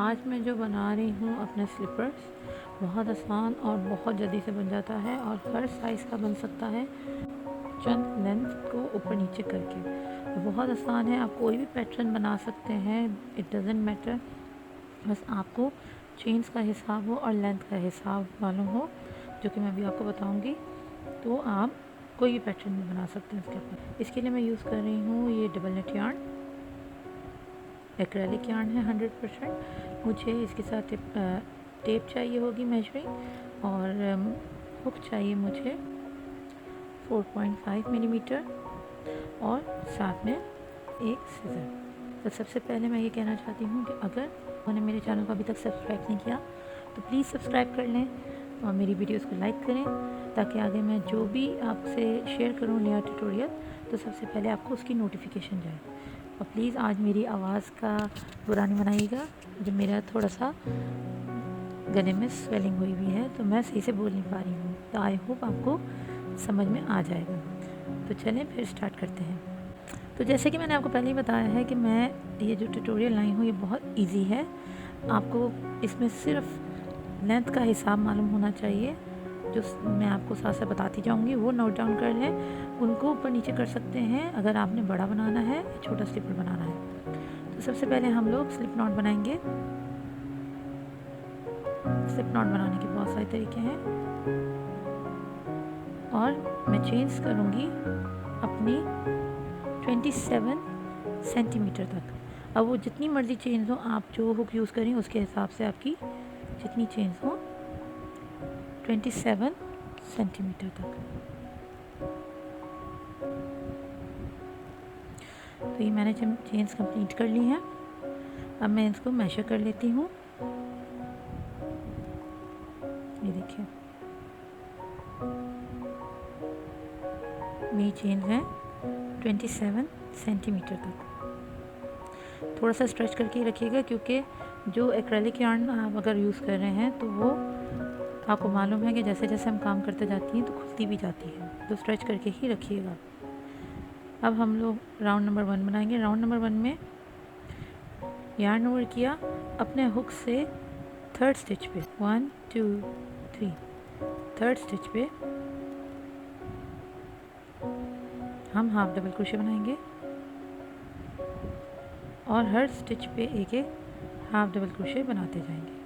आज मैं जो बना रही हूँ अपने स्लीपर्स, बहुत आसान और बहुत जल्दी से बन जाता है और हर साइज़ का बन सकता है चंद लेंथ को ऊपर नीचे करके। तो बहुत आसान है, आप कोई भी पैटर्न बना सकते हैं, इट डजेंट मैटर। बस आपको चेन्स का हिसाब हो और लेंथ का हिसाब मालूम हो, जो कि मैं भी आपको बताऊँगी, तो आप कोई भी पैटर्न भी बना सकते हैं इसके ऊपर। इसके लिए मैं यूज़ कर रही हूँ ये double net yarn, acrylic yarn है 100%। मुझे इसके साथ टेप चाहिए होगी मेजरिंग, और हुक चाहिए मुझे 4.5 मिलीमीटर, और साथ में एक सीज़र। तो सबसे पहले मैं ये कहना चाहती हूँ कि अगर उन्होंने मेरे चैनल को अभी तक सब्सक्राइब नहीं किया तो प्लीज़ सब्सक्राइब कर लें और मेरी वीडियोस को लाइक करें, ताकि आगे मैं जो भी आपसे शेयर करूँ नया ट्यूटोरियल, तो सबसे पहले आपको उसकी नोटिफिकेशन जाए। और प्लीज़ आज मेरी आवाज़ का बुरा नहीं मनाइएगा, जो मेरा थोड़ा सा गले में स्वेलिंग हुई हुई है, तो मैं सही से बोल नहीं पा रही हूँ। तो आई होप आपको समझ में आ जाएगा। तो चलें फिर स्टार्ट करते हैं। तो जैसे कि मैंने आपको पहले ही बताया है कि मैं ये जो ट्यूटोरियल लाई हूँ ये बहुत इजी है। आपको इसमें सिर्फ लेंथ का हिसाब मालूम होना चाहिए, जो मैं आपको साथ साथ बताती जाऊँगी वो नोट डाउन कर लें। उनको ऊपर नीचे कर सकते हैं अगर आपने बड़ा बनाना है या छोटा स्लीपर बनाना है। तो सबसे पहले हम लोग स्लिप नॉट बनाएंगे। स्लिप नॉट बनाने के बहुत सारे तरीके हैं, और मैं चेंज करूँगी अपनी 27 सेंटीमीटर तक। अब वो जितनी मर्ज़ी चेंज हो, आप जो हुक यूज़ करें उसके हिसाब से आपकी जितनी चेंज हो, 27 सेंटीमीटर तक। तो ये मैंने चेंज कंप्लीट कर ली हैं। अब मैं इसको मेजर कर लेती हूँ। ये देखिए मेरी चेंज है 27 सेंटीमीटर तक। थोड़ा सा स्ट्रेच करके रखिएगा, क्योंकि जो एक्रेलिक यार्न आप अगर यूज़ कर रहे हैं तो वो आपको मालूम है कि जैसे जैसे हम काम करते जाती हैं तो खुलती भी जाती है, तो स्ट्रेच करके ही रखिएगा। अब हम लोग राउंड नंबर 1 बनाएंगे। राउंड नंबर 1 में यार्न ओवर किया, अपने हुक से थर्ड स्टिच पे 1 2 3 थर्ड स्टिच पे हम हाफ डबल क्रोशे बनाएंगे, और हर स्टिच पे एक एक हाफ डबल क्रोशे बनाते जाएंगे।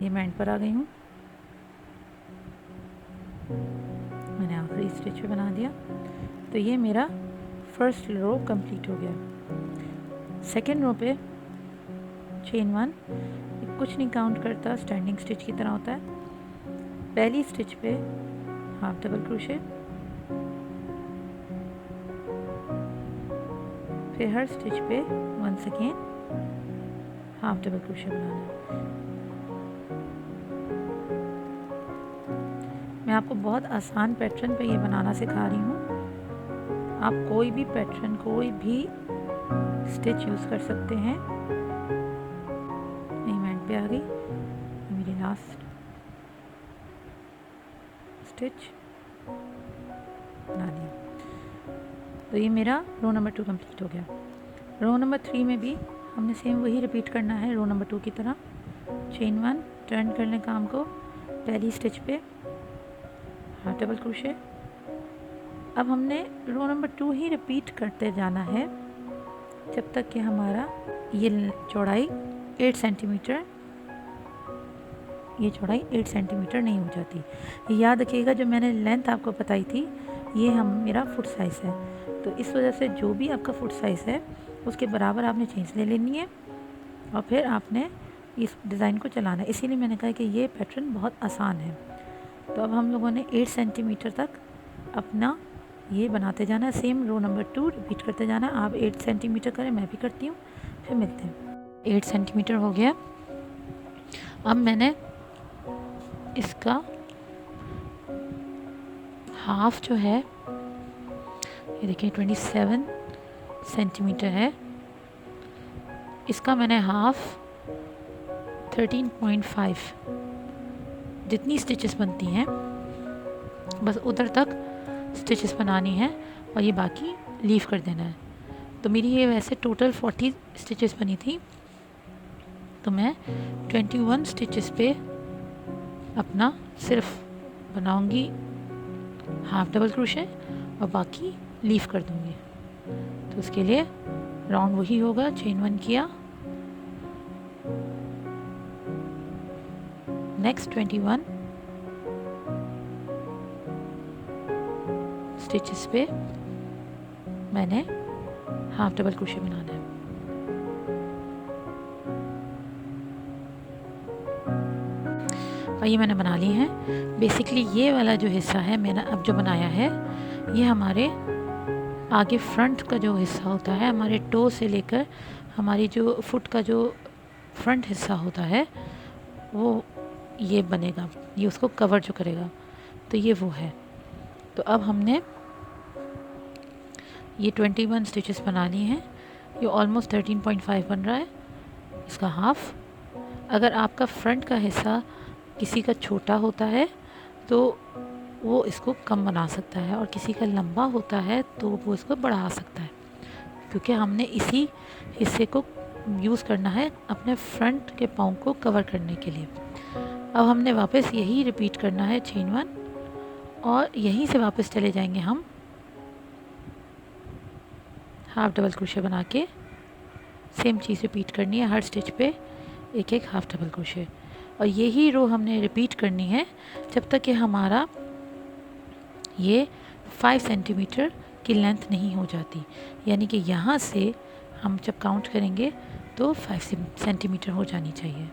ये मैं एंड पर आ गई हूँ, मैंने आखिरी स्टिच पे बना दिया। तो ये मेरा फर्स्ट रो कंप्लीट हो गया। सेकेंड रो पे चेन 1 कुछ नहीं काउंट करता, स्टैंडिंग स्टिच की तरह होता है। पहली स्टिच पे हाफ डबल क्रोशे, फिर हर स्टिच पे once again half double crochet बनाना है। मैं आपको बहुत आसान पैटर्न पे ये बनाना सिखा रही हूँ। आप कोई भी पैटर्न, कोई भी स्टिच यूज़ कर सकते हैं। मैं एंड पे आ गई, मेरी लास्ट स्टिच बना दिया। तो ये मेरा रो नंबर 2 कंप्लीट हो गया। रो नंबर 3 में भी हमने सेम वही रिपीट करना है रो नंबर 2 की तरह। चेन 1 टर्न कर लें काम को, पहली स्टिच पे हाफ डबल क्रोशे। अब हमने रो नंबर 2 ही रिपीट करते जाना है जब तक कि हमारा ये चौड़ाई 8 सेंटीमीटर, ये चौड़ाई 8 सेंटीमीटर नहीं हो जाती। याद रखिएगा, जो मैंने लेंथ आपको बताई थी ये मेरा फुट साइज़ है, तो इस वजह से जो भी आपका फुट साइज़ है उसके बराबर आपने चेंज ले लेनी है, और फिर आपने इस डिज़ाइन को चलाना है। इसीलिए मैंने कहा कि ये पैटर्न बहुत आसान है। तो अब हम लोगों ने 8 सेंटीमीटर तक अपना ये बनाते जाना है। सेम रो नंबर 2 रिपीट करते जाना है। आप 8 सेंटीमीटर करें, मैं भी करती हूँ, फिर मिलते हैं। 8 सेंटीमीटर हो गया। अब मैंने इसका हाफ जो है, ये देखिए 27 सेंटीमीटर है, इसका मैंने हाफ 13.5 जितनी स्टिचेस बनती हैं बस उधर तक स्टिचेस बनानी है और ये बाकी लीव कर देना है। तो मेरी ये वैसे टोटल 40 स्टिचेस बनी थी, तो मैं 21 स्टिचेस पे अपना सिर्फ बनाऊंगी हाफ डबल क्रोशे और बाकी लीव कर दूंगी। तो उसके लिए राउंड वही होगा, चेन 1 किया, नेक्स्ट 21 स्टिचेस पे मैंने हाफ डबल क्रोशे बनाना है। और ये मैंने बना ली है। बेसिकली ये वाला जो हिस्सा है मैंने अब जो बनाया है, ये हमारे आगे फ्रंट का जो हिस्सा होता है, हमारे टो से लेकर हमारी जो फुट का जो फ्रंट हिस्सा होता है वो ये बनेगा, ये उसको कवर जो करेगा, तो ये वो है। तो अब हमने ये 21 स्टिचेस बना ली हैं। ये ऑलमोस्ट 13.5 बन रहा है, इसका हाफ। अगर आपका फ्रंट का हिस्सा किसी का छोटा होता है तो वो इसको कम बना सकता है, और किसी का लंबा होता है तो वो इसको बढ़ा सकता है, क्योंकि हमने इसी हिस्से को यूज़ करना है अपने फ्रंट के पाँव को कवर करने के लिए। अब हमने वापस यही रिपीट करना है चेन 1, और यहीं से वापस चले जाएंगे हम हाफ डबल क्रोशे बना के। सेम चीज़ रिपीट करनी है, हर स्टिच पे एक एक हाफ डबल क्रोशे, और यही रो हमने रिपीट करनी है जब तक कि हमारा ये 5 सेंटीमीटर की लेंथ नहीं हो जाती। यानी कि यहाँ से हम जब काउंट करेंगे तो 5 सेंटीमीटर हो जानी चाहिए।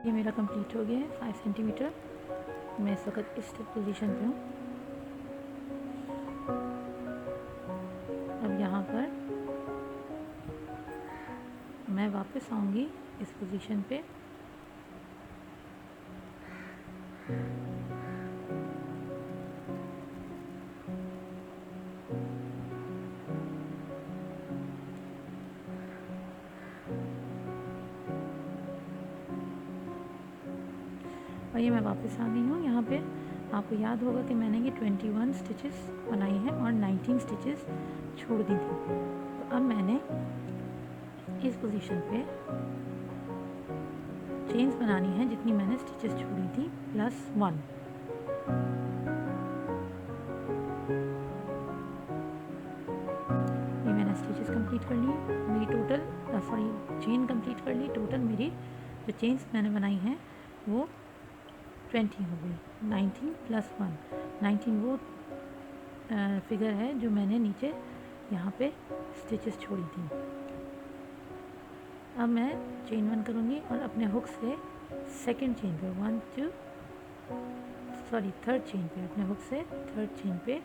ये मेरा कंप्लीट हो गया है 5 सेंटीमीटर। मैं इस वक्त इस पोजीशन पे हूँ। अब यहाँ पर मैं वापस आऊँगी इस पोजीशन पे, और ये मैं वापस आ गई हूँ। यहाँ पे आपको याद होगा कि मैंने ये 21 स्टिचेस बनाई हैं और 19 स्टिचेस छोड़ दी थी। तो अब मैंने इस पोजीशन पे चेन्स बनानी है जितनी मैंने स्टिचेस छोड़ी थी +1। ये मैंने स्टिचेस कंप्लीट कर ली, मेरी टोटल चेन कंप्लीट कर ली। टोटल मेरी जो चेन्स मैंने बनाई हैं वो 20 हो गई। 19 + 1, 19 वो फिगर है जो मैंने नीचे यहाँ पे स्टिचेस छोड़ी थी। अब मैं चेन 1 करूँगी और अपने हुक से सेकंड चेन पे थर्ड चेन पे, अपने हुक से थर्ड चेन पे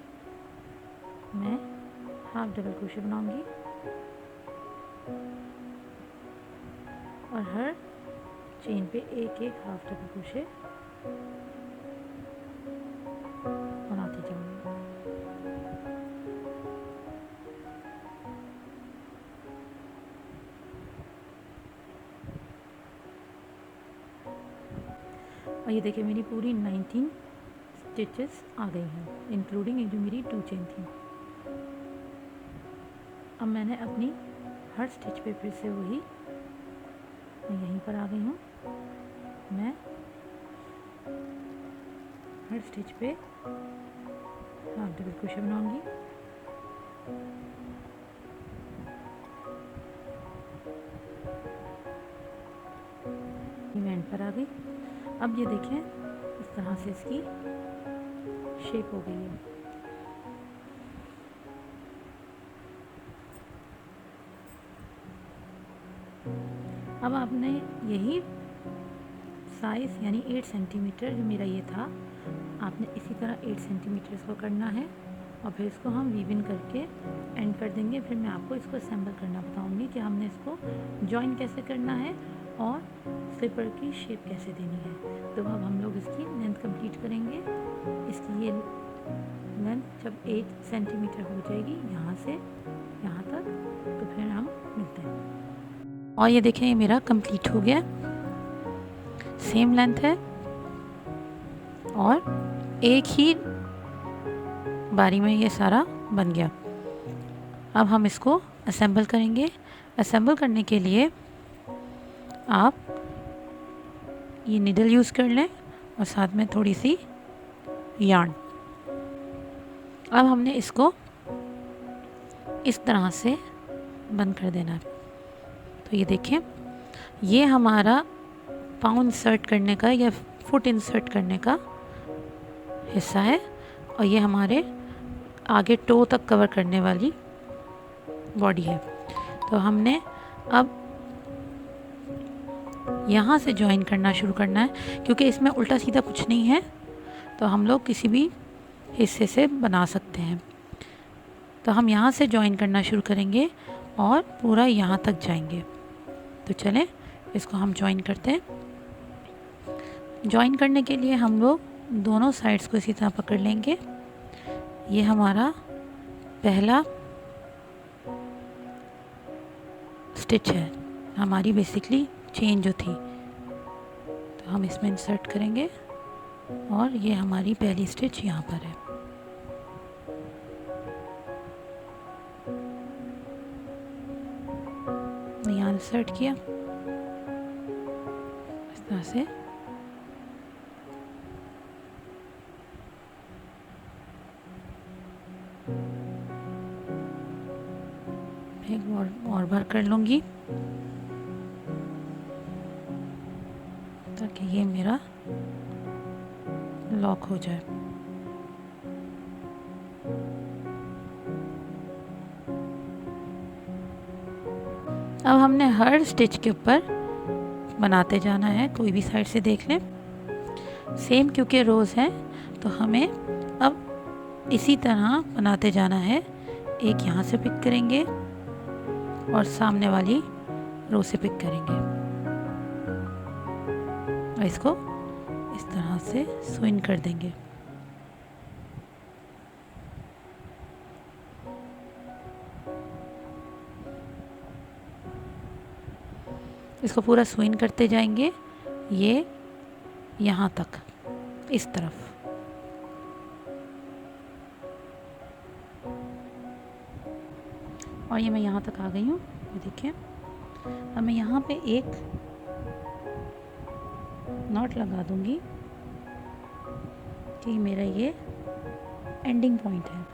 मैं हाफ डबल क्रोशे बनाऊँगी और हर चेन पे एक एक हाफ डबल क्रोशे बनाती जाऊँगी। और ये देखिए मेरी पूरी 19 स्टिचेस आ गई हैं, इंक्लूडिंग एक जो मेरी 2 चेन थी। अब मैंने अपनी हर स्टिच पे फिर से वही, मैं यहीं पर आ गई हूँ। मैं हर स्टिच पे हाफ डबल क्रोशे बनाऊंगी मैं एंड पर आ गई। अब ये देखें इस तरह से इसकी शेप हो गई है। अब आपने यही साइज़ यानी 8 सेंटीमीटर जो मेरा ये था, आपने इसी तरह 8 सेंटीमीटर इसको करना है और फिर इसको हम वीव इन करके एंड कर देंगे। फिर मैं आपको इसको असेंबल करना बताऊंगी कि हमने इसको जॉइन कैसे करना है और स्लीपर की शेप कैसे देनी है। तो अब हम लोग इसकी लेंथ कंप्लीट करेंगे। इसकी ये लेंथ जब 8 सेंटीमीटर हो जाएगी यहाँ से यहाँ तक, तो फिर हम मिलते हैं। और ये देखें, ये मेरा कंप्लीट हो गया, सेम लेंथ है और एक ही बारी में ये सारा बन गया। अब हम इसको असेंबल करेंगे। असेंबल करने के लिए आप ये निडल यूज़ कर लें और साथ में थोड़ी सी यार्न। अब हमने इसको इस तरह से बंद कर देना है। तो ये देखें, ये हमारा पाँव इंसर्ट करने का या फुट इंसर्ट करने का हिस्सा है और ये हमारे आगे टो तक कवर करने वाली बॉडी है। तो हमने अब यहाँ से जॉइन करना शुरू करना है, क्योंकि इसमें उल्टा सीधा कुछ नहीं है, तो हम लोग किसी भी हिस्से से बना सकते हैं। तो हम यहाँ से जॉइन करना शुरू करेंगे और पूरा यहाँ तक जाएंगे। तो चलें इसको हम जॉइन करते हैं। जॉइन करने के लिए हम लोग दोनों साइड्स को इसी तरह पकड़ लेंगे। ये हमारा पहला स्टिच है, हमारी बेसिकली चेन जो थी, तो हम इसमें इंसर्ट करेंगे और ये हमारी पहली स्टिच यहाँ पर है। यहाँ इंसर्ट किया इस तरह से। एक और बार कर लूँगी ताकि ये मेरा लॉक हो जाए। अब हमने हर स्टिच के ऊपर बनाते जाना है, कोई भी साइड से देख लें सेम, क्योंकि रोज़ है तो हमें अब इसी तरह बनाते जाना है। एक यहाँ से पिक करेंगे और सामने वाली रो से पिक करेंगे और इसको इस तरह से स्विंग कर देंगे। इसको पूरा स्विंग करते जाएंगे, ये यहाँ तक इस तरफ। और ये मैं यहाँ तक आ गई हूँ, ये देखिए। अब मैं यहाँ पे एक नॉट लगा दूँगी कि मेरा ये एंडिंग पॉइंट है।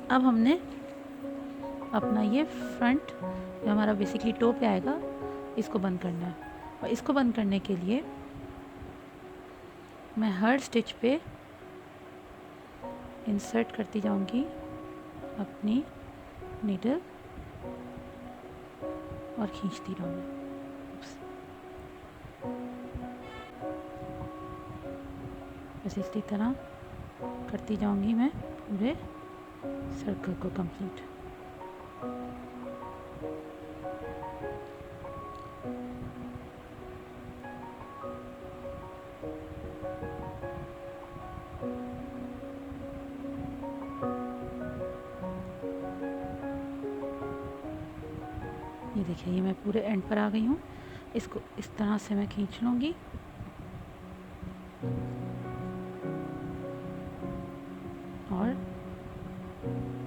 अब हमने अपना ये फ्रंट जो हमारा बेसिकली टो पे आएगा, इसको बंद करना है। और इसको बंद करने के लिए मैं हर स्टिच पे इंसर्ट करती जाऊंगी अपनी नीडल और खींचती रहूँगी। बस इसी तरह करती जाऊंगी मैं पूरे सर्कल को कंप्लीट। ये देखिए, ये मैं पूरे एंड पर आ गई हूँ। इसको इस तरह से मैं खींच लूँगी और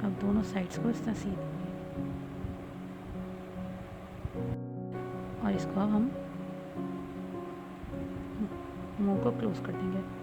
अब दोनों साइड्स को इस तरह सी दूँगी और इसको अब हम मुंह को क्लोज कर देंगे।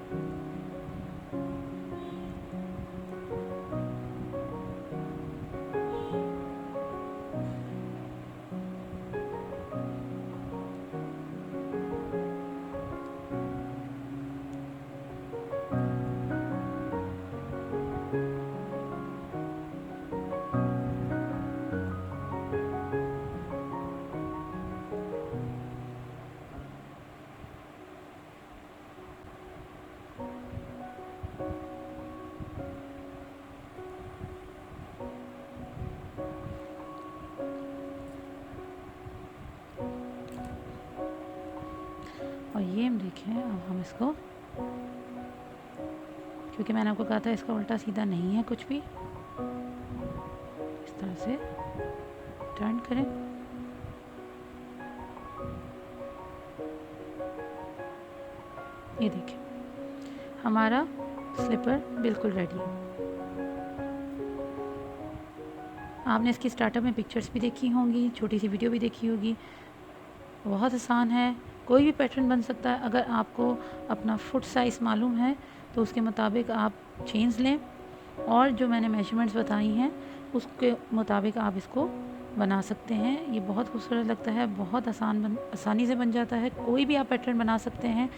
टाइम। देखें अब हम इसको, क्योंकि मैंने आपको कहा था इसका उल्टा सीधा नहीं है कुछ भी, इस तरह से टर्न करें। ये देखिए हमारा स्लीपर बिल्कुल रेडी है। आपने इसकी स्टार्टअप में पिक्चर्स भी देखी होंगी, छोटी सी वीडियो भी देखी होगी। बहुत आसान है, कोई भी पैटर्न बन सकता है। अगर आपको अपना फुट साइज़ मालूम है तो उसके मुताबिक आप चेन्स लें और जो मैंने मेजरमेंट्स बताई हैं उसके मुताबिक आप इसको बना सकते हैं। ये बहुत खूबसूरत लगता है, बहुत आसानी से बन जाता है। कोई भी आप पैटर्न बना सकते हैं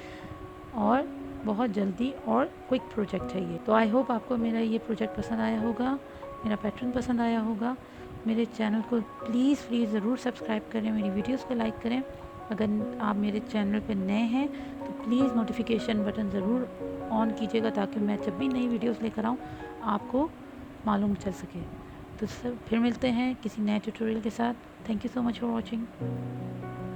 और बहुत जल्दी और क्विक प्रोजेक्ट है ये। तो आई होप आपको मेरा ये प्रोजेक्ट पसंद आया होगा, मेरा पैटर्न पसंद आया होगा। मेरे चैनल को प्लीज़ ज़रूर सब्सक्राइब करें, मेरी वीडियोस को लाइक करें। अगर आप मेरे चैनल पे नए हैं तो प्लीज़ नोटिफिकेशन बटन ज़रूर ऑन कीजिएगा, ताकि मैं जब भी नई वीडियोस लेकर आऊँ आपको मालूम चल सके। तो सब फिर मिलते हैं किसी नए ट्यूटोरियल के साथ। Thank you so much for watching.